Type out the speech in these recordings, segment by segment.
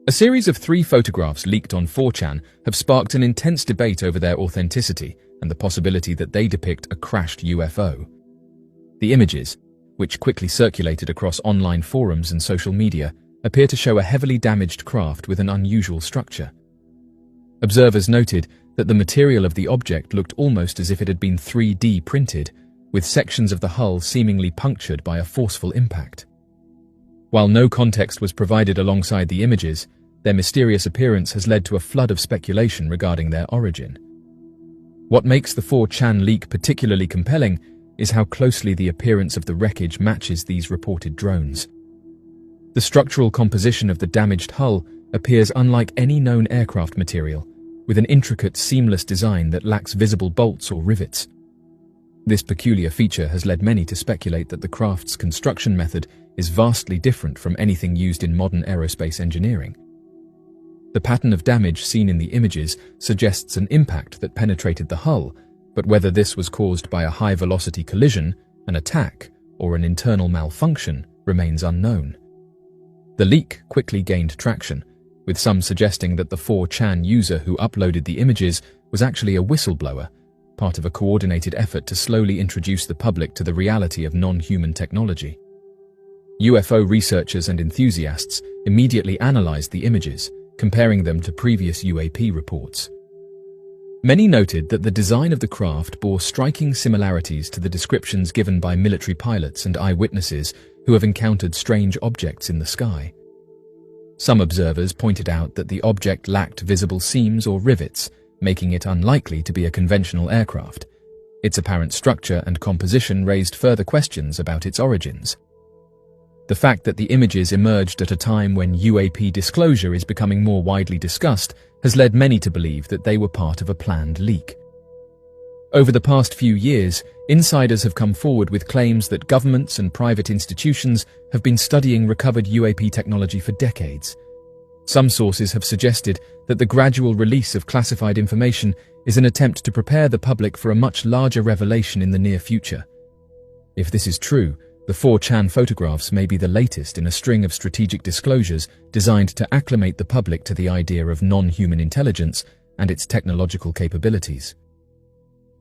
A series of 3 photographs leaked on 4chan have sparked an intense debate over their authenticity and the possibility that they depict a crashed UFO. The images, which quickly circulated across online forums and social media, appear to show a heavily damaged craft with an unusual structure. Observers noted that the material of the object looked almost as if it had been 3D printed, with sections of the hull seemingly punctured by a forceful impact. While no context was provided alongside the images, their mysterious appearance has led to a flood of speculation regarding their origin. What makes the 4chan leak particularly compelling is how closely the appearance of the wreckage matches these reported drones. The structural composition of the damaged hull appears unlike any known aircraft material, with an intricate, seamless design that lacks visible bolts or rivets. This peculiar feature has led many to speculate that the craft's construction method is vastly different from anything used in modern aerospace engineering. The pattern of damage seen in the images suggests an impact that penetrated the hull, but whether this was caused by a high-velocity collision, an attack, or an internal malfunction remains unknown. The leak quickly gained traction, with some suggesting that the 4chan user who uploaded the images was actually a whistleblower, part of a coordinated effort to slowly introduce the public to the reality of non-human technology. UFO researchers and enthusiasts immediately analyzed the images, comparing them to previous UAP reports. Many noted that the design of the craft bore striking similarities to the descriptions given by military pilots and eyewitnesses who have encountered strange objects in the sky. Some observers pointed out that the object lacked visible seams or rivets, making it unlikely to be a conventional aircraft. Its apparent structure and composition raised further questions about its origins. The fact that the images emerged at a time when UAP disclosure is becoming more widely discussed has led many to believe that they were part of a planned leak. Over the past few years, insiders have come forward with claims that governments and private institutions have been studying recovered UAP technology for decades. Some sources have suggested that the gradual release of classified information is an attempt to prepare the public for a much larger revelation in the near future. If this is true, the 4chan photographs may be the latest in a string of strategic disclosures designed to acclimate the public to the idea of non-human intelligence and its technological capabilities.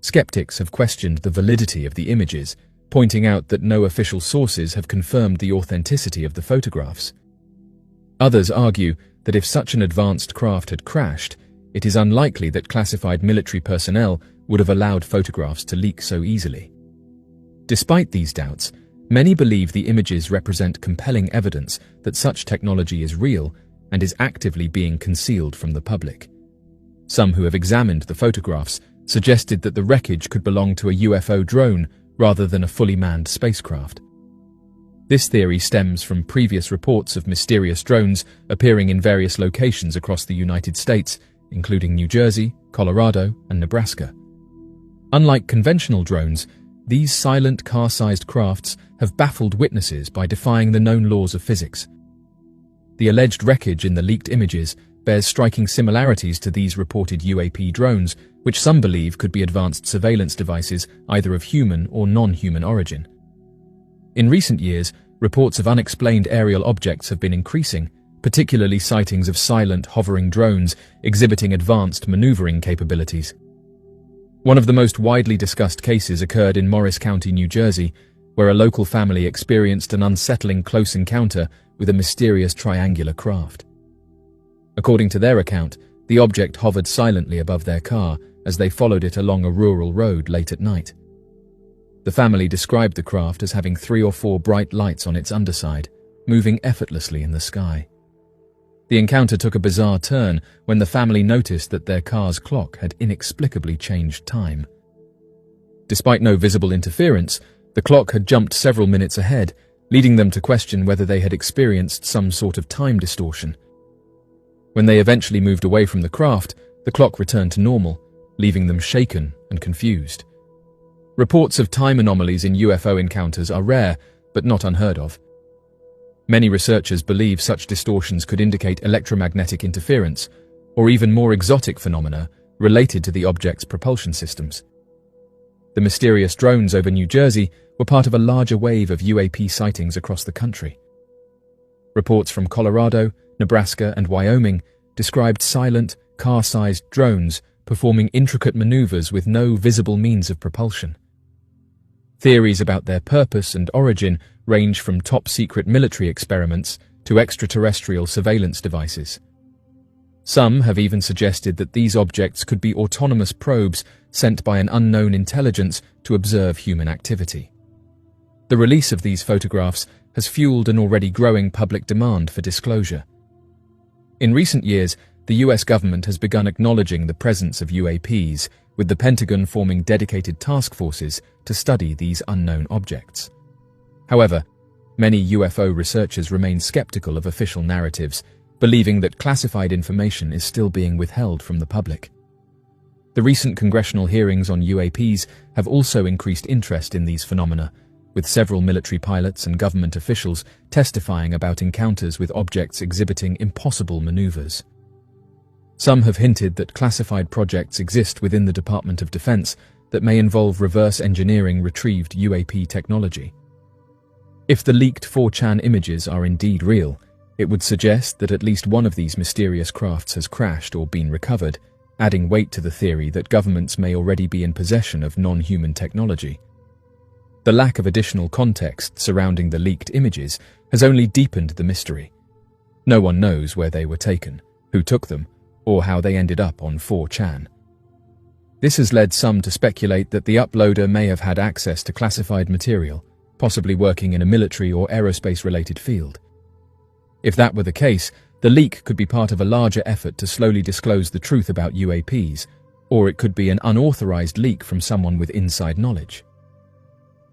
Skeptics have questioned the validity of the images, pointing out that no official sources have confirmed the authenticity of the photographs. Others argue that if such an advanced craft had crashed, it is unlikely that classified military personnel would have allowed photographs to leak so easily. Despite these doubts, many believe the images represent compelling evidence that such technology is real and is actively being concealed from the public. Some who have examined the photographs suggested that the wreckage could belong to a UFO drone rather than a fully manned spacecraft. This theory stems from previous reports of mysterious drones appearing in various locations across the United States, including New Jersey, Colorado, and Nebraska. Unlike conventional drones, these silent car-sized crafts have baffled witnesses by defying the known laws of physics. The alleged wreckage in the leaked images bears striking similarities to these reported UAP drones, which some believe could be advanced surveillance devices either of human or non-human origin. In recent years, reports of unexplained aerial objects have been increasing, particularly sightings of silent, hovering drones exhibiting advanced maneuvering capabilities. One of the most widely discussed cases occurred in Morris County, New Jersey, where a local family experienced an unsettling close encounter with a mysterious triangular craft. According to their account, the object hovered silently above their car as they followed it along a rural road late at night. The family described the craft as having 3 or 4 bright lights on its underside, moving effortlessly in the sky. The encounter took a bizarre turn when the family noticed that their car's clock had inexplicably changed time. Despite no visible interference, the clock had jumped several minutes ahead, leading them to question whether they had experienced some sort of time distortion. When they eventually moved away from the craft, the clock returned to normal, leaving them shaken and confused. Reports of time anomalies in UFO encounters are rare, but not unheard of. Many researchers believe such distortions could indicate electromagnetic interference, or even more exotic phenomena related to the object's propulsion systems. The mysterious drones over New Jersey were part of a larger wave of UAP sightings across the country. Reports from Colorado, Nebraska, and Wyoming described silent, car-sized drones performing intricate maneuvers with no visible means of propulsion. Theories about their purpose and origin range from top-secret military experiments to extraterrestrial surveillance devices. Some have even suggested that these objects could be autonomous probes sent by an unknown intelligence to observe human activity. The release of these photographs has fueled an already growing public demand for disclosure. In recent years, the US government has begun acknowledging the presence of UAPs, with the Pentagon forming dedicated task forces to study these unknown objects. However, many UFO researchers remain skeptical of official narratives, believing that classified information is still being withheld from the public. The recent congressional hearings on UAPs have also increased interest in these phenomena, with several military pilots and government officials testifying about encounters with objects exhibiting impossible maneuvers. Some have hinted that classified projects exist within the Department of Defense that may involve reverse engineering retrieved UAP technology. If the leaked 4chan images are indeed real, it would suggest that at least one of these mysterious crafts has crashed or been recovered, adding weight to the theory that governments may already be in possession of non-human technology. The lack of additional context surrounding the leaked images has only deepened the mystery. No one knows where they were taken, who took them, or how they ended up on 4chan. This has led some to speculate that the uploader may have had access to classified material, possibly working in a military or aerospace-related field. If that were the case, the leak could be part of a larger effort to slowly disclose the truth about UAPs, or it could be an unauthorized leak from someone with inside knowledge.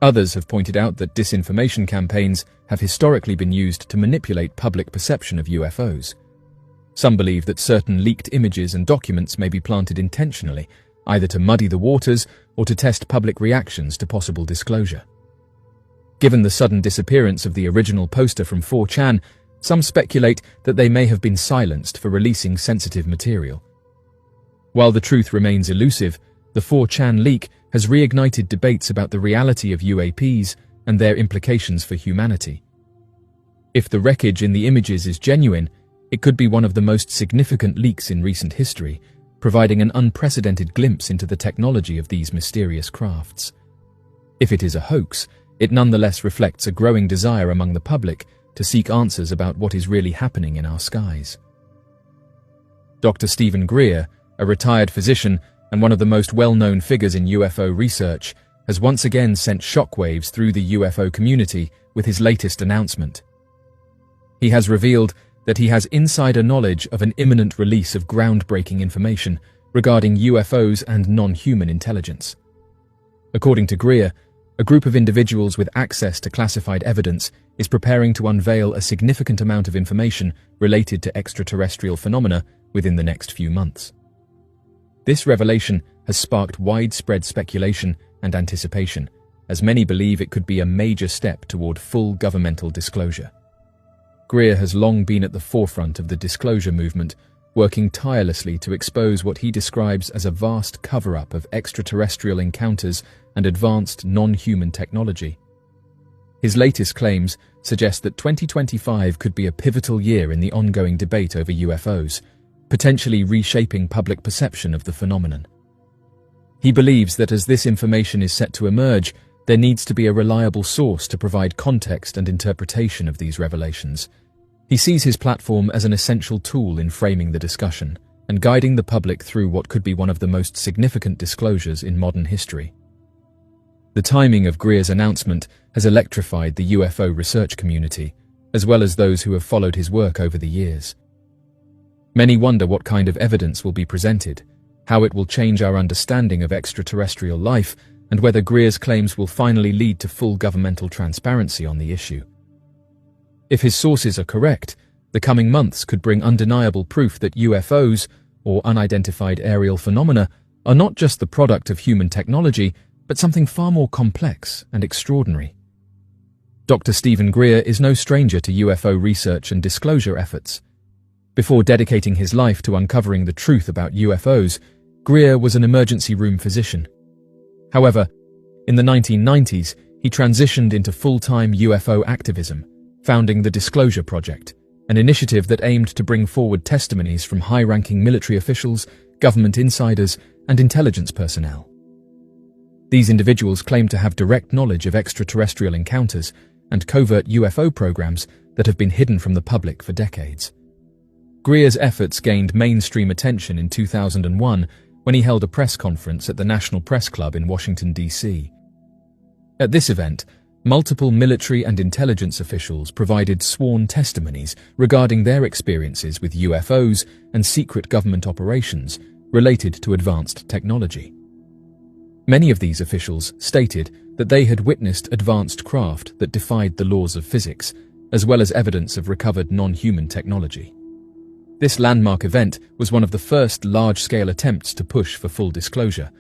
Others have pointed out that disinformation campaigns have historically been used to manipulate public perception of UFOs. Some believe that certain leaked images and documents may be planted intentionally, either to muddy the waters or to test public reactions to possible disclosure. Given the sudden disappearance of the original poster from 4chan, some speculate that they may have been silenced for releasing sensitive material. While the truth remains elusive, the 4chan leak has reignited debates about the reality of UAPs and their implications for humanity. If the wreckage in the images is genuine, it could be one of the most significant leaks in recent history, providing an unprecedented glimpse into the technology of these mysterious crafts. If it is a hoax, it nonetheless reflects a growing desire among the public to seek answers about what is really happening in our skies. Dr. Stephen Greer, a retired physician and one of the most well-known figures in UFO research, has once again sent shockwaves through the UFO community with his latest announcement. He has revealed that he has insider knowledge of an imminent release of groundbreaking information regarding UFOs and non-human intelligence. According to Greer, a group of individuals with access to classified evidence is preparing to unveil a significant amount of information related to extraterrestrial phenomena within the next few months. This revelation has sparked widespread speculation and anticipation, as many believe it could be a major step toward full governmental disclosure. Greer has long been at the forefront of the disclosure movement, working tirelessly to expose what he describes as a vast cover-up of extraterrestrial encounters and advanced non-human technology. His latest claims suggest that 2025 could be a pivotal year in the ongoing debate over UFOs, potentially reshaping public perception of the phenomenon. He believes that as this information is set to emerge, there needs to be a reliable source to provide context and interpretation of these revelations. He sees his platform as an essential tool in framing the discussion and guiding the public through what could be one of the most significant disclosures in modern history. The timing of Greer's announcement has electrified the UFO research community, as well as those who have followed his work over the years. Many wonder what kind of evidence will be presented, how it will change our understanding of extraterrestrial life, and whether Greer's claims will finally lead to full governmental transparency on the issue. If his sources are correct, the coming months could bring undeniable proof that UFOs, or unidentified aerial phenomena, are not just the product of human technology, but something far more complex and extraordinary. Dr. Stephen Greer is no stranger to UFO research and disclosure efforts. Before dedicating his life to uncovering the truth about UFOs, Greer was an emergency room physician. However, in the 1990s, he transitioned into full-time UFO activism, founding the Disclosure Project, an initiative that aimed to bring forward testimonies from high-ranking military officials, government insiders, and intelligence personnel. These individuals claim to have direct knowledge of extraterrestrial encounters and covert UFO programs that have been hidden from the public for decades. Greer's efforts gained mainstream attention in 2001 when he held a press conference at the National Press Club in Washington, D.C. At this event, multiple military and intelligence officials provided sworn testimonies regarding their experiences with UFOs and secret government operations related to advanced technology. Many of these officials stated that they had witnessed advanced craft that defied the laws of physics, as well as evidence of recovered non-human technology. This landmark event was one of the first large-scale attempts to push for full disclosure,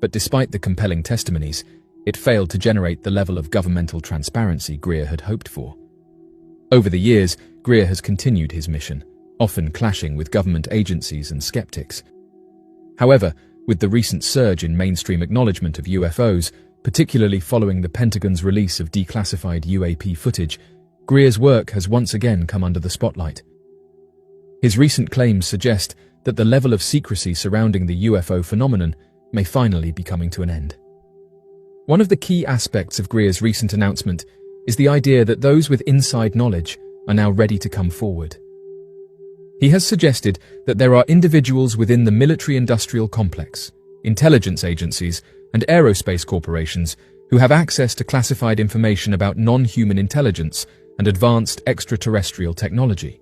but despite the compelling testimonies, it failed to generate the level of governmental transparency Greer had hoped for. Over the years, Greer has continued his mission, often clashing with government agencies and skeptics. However, with the recent surge in mainstream acknowledgement of UFOs, particularly following the Pentagon's release of declassified UAP footage, Greer's work has once again come under the spotlight. His recent claims suggest that the level of secrecy surrounding the UFO phenomenon may finally be coming to an end. One of the key aspects of Greer's recent announcement is the idea that those with inside knowledge are now ready to come forward. He has suggested that there are individuals within the military-industrial complex, intelligence agencies, and aerospace corporations who have access to classified information about non-human intelligence and advanced extraterrestrial technology.